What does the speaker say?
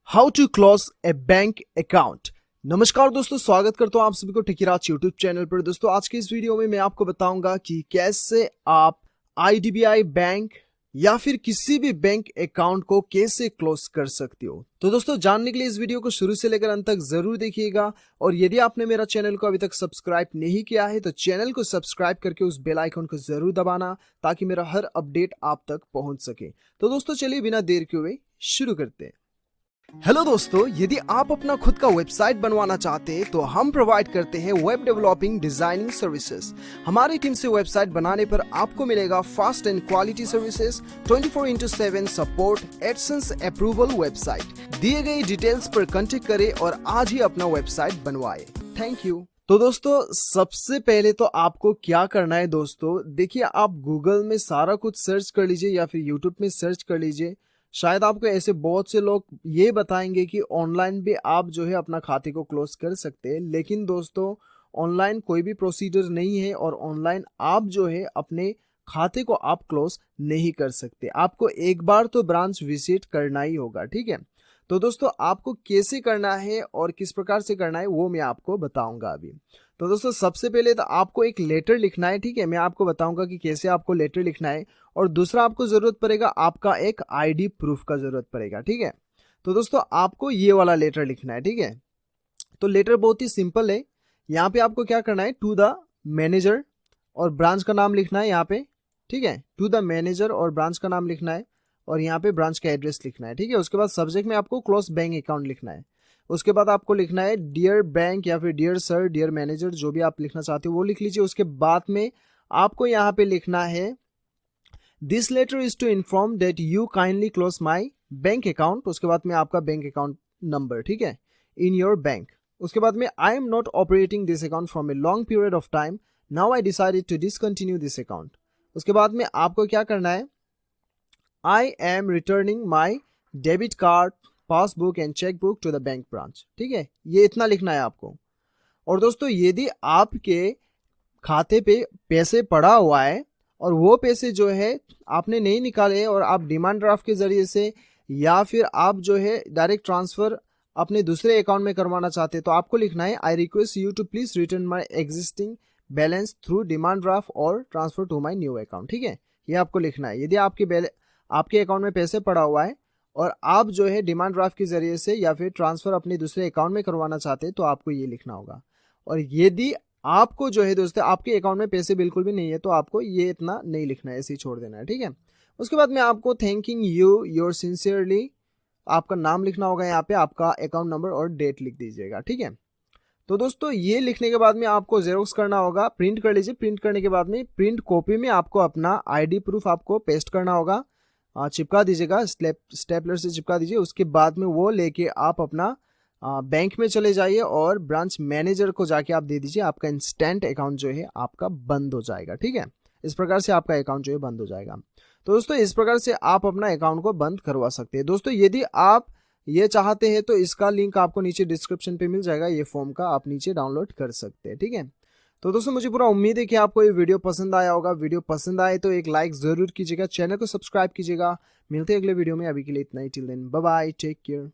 How to close a bank account. नमस्कार दोस्तों, स्वागत करता हूं आप सभी को टेकीराज यूट्यूब चैनल पर। दोस्तों आज के इस वीडियो में मैं आपको बताऊंगा कि कैसे आप आईडीबीआई बैंक या फिर किसी भी बैंक अकाउंट को कैसे क्लोज कर सकते हो। तो दोस्तों जानने के लिए इस वीडियो को शुरू से लेकर अंत तक जरूर देखिएगा। और यदि आपने मेरा चैनल को अभी तक सब्सक्राइब नहीं किया है तो चैनल को सब्सक्राइब करके उस बेल आइकन को जरूर दबाना ताकि मेरा हर अपडेट आप तक पहुंच सके। तो दोस्तों चलिए बिना देर के हुए शुरू करते हैं। हेलो दोस्तों, यदि आप अपना खुद का वेबसाइट बनवाना चाहते हैं तो हम प्रोवाइड करते हैं वेब डेवलपिंग डिजाइनिंग सर्विसेज। हमारी टीम से वेबसाइट बनाने पर आपको मिलेगा fast and quality services, 24/7 support, AdSense approval. Website दिए गए डिटेल्स पर कांटेक्ट करें और आज ही अपना वेबसाइट बनवाएं। Thank you. तो दोस्तों सबसे पहले तो आपको क्या करना है दोस्तों, देखिए आप गूगल में सारा कुछ सर्च कर लीजिए या फिर यूट्यूब में सर्च कर लीजिए। शायद आपको ऐसे बहुत से लोग ये बताएंगे कि ऑनलाइन भी आप जो है अपना खाते को क्लोज कर सकते हैं, लेकिन दोस्तों ऑनलाइन कोई भी प्रोसीजर नहीं है और ऑनलाइन आप जो है अपने खाते को आप क्लोज नहीं कर सकते। आपको एक बार तो ब्रांच विजिट करना ही होगा, ठीक है। तो दोस्तों आपको कैसे करना है और किस प्रकार से करना है वो मैं आपको बताऊंगा अभी। तो दोस्तों सबसे पहले तो आपको एक लेटर लिखना है, ठीक है। मैं आपको बताऊंगा कि कैसे आपको लेटर लिखना है। और दूसरा आपको जरूरत पड़ेगा आपका एक आईडी प्रूफ का जरूरत पड़ेगा, ठीक है। तो दोस्तों आपको ये वाला लेटर लिखना है, ठीक है। तो लेटर बहुत ही सिंपल है। यहाँ पे आपको क्या करना है, टू द मैनेजर और ब्रांच का नाम लिखना है यहाँ पे, ठीक है। टू द मैनेजर और ब्रांच का नाम लिखना है और यहाँ पे ब्रांच का एड्रेस लिखना है, ठीक है। उसके बाद सब्जेक्ट में आपको क्लोज बैंक अकाउंट लिखना है। उसके बाद आपको लिखना है डियर बैंक या फिर डियर सर, डियर मैनेजर, जो भी आप लिखना चाहते हो वो लिख लीजिए। उसके बाद में आपको यहाँ पे लिखना है this letter is to inform that you kindly close my bank account. उसके बाद में आपका बैंक अकाउंट नंबर, ठीक है, इन योर बैंक। उसके बाद में I am not operating this account from a long period of time, now I decided to discontinue this account. उसके बाद में आपको क्या करना है, I am returning my debit card, passbook and cheque book to the bank branch, ठीक है। ये इतना लिखना है आपको। और दोस्तों यदि आपके खाते पे पैसे पड़ा हुआ है और वो पैसे जो है आपने नहीं निकाले और आप डिमांड ड्राफ्ट के जरिए से या फिर आप जो है डायरेक्ट ट्रांसफर अपने दूसरे अकाउंट में करवाना चाहते हैं तो आपको लिखना है I request you to please return my existing balance through demand draft और transfer to my new account, ठीक है। ये आपको लिखना है। यदि आपके अकाउंट में पैसे पड़ा हुआ है और आप जो है डिमांड ड्राफ्ट के जरिए से या फिर ट्रांसफर अपने दूसरे अकाउंट में करवाना चाहते हैं तो आपको ये लिखना होगा। और यदि आपको जो है दोस्तों आपके अकाउंट में पैसे बिल्कुल भी नहीं है तो आपको ये इतना नहीं लिखना है, ऐसे ही छोड़ देना है, ठीक है। उसके बाद में आपको थैंकिंग यू योर सिंसियरली आपका नाम लिखना होगा, यहाँ पे आपका अकाउंट नंबर और डेट लिख दीजिएगा, ठीक है। तो दोस्तों ये लिखने के बाद में आपको जेरोक्स करना होगा, प्रिंट कर लीजिए। प्रिंट करने के बाद में प्रिंट कॉपी में आपको अपना आईडी प्रूफ आपको पेस्ट करना होगा, चिपका दीजिएगा, स्टेपलर से चिपका दीजिए। उसके बाद में वो लेके आप अपना बैंक में चले जाइए और ब्रांच मैनेजर को जाके आप दे दीजिए। आपका इंस्टेंट अकाउंट जो है आपका बंद हो जाएगा, ठीक है। इस प्रकार से आपका अकाउंट जो है बंद हो जाएगा। तो दोस्तों इस प्रकार से आप अपना अकाउंट को बंद करवा सकते हैं। दोस्तों यदि आप ये चाहते हैं तो इसका लिंक आपको नीचे डिस्क्रिप्शन पे मिल जाएगा, ये फॉर्म का आप नीचे डाउनलोड कर सकते हैं, ठीक है। तो दोस्तों मुझे पूरा उम्मीद है कि आपको ये वीडियो पसंद आया होगा। वीडियो पसंद आए तो एक लाइक जरूर कीजिएगा, चैनल को सब्सक्राइब कीजिएगा। मिलते हैं अगले वीडियो में, अभी के लिए इतना ही। Till then bye bye, take care.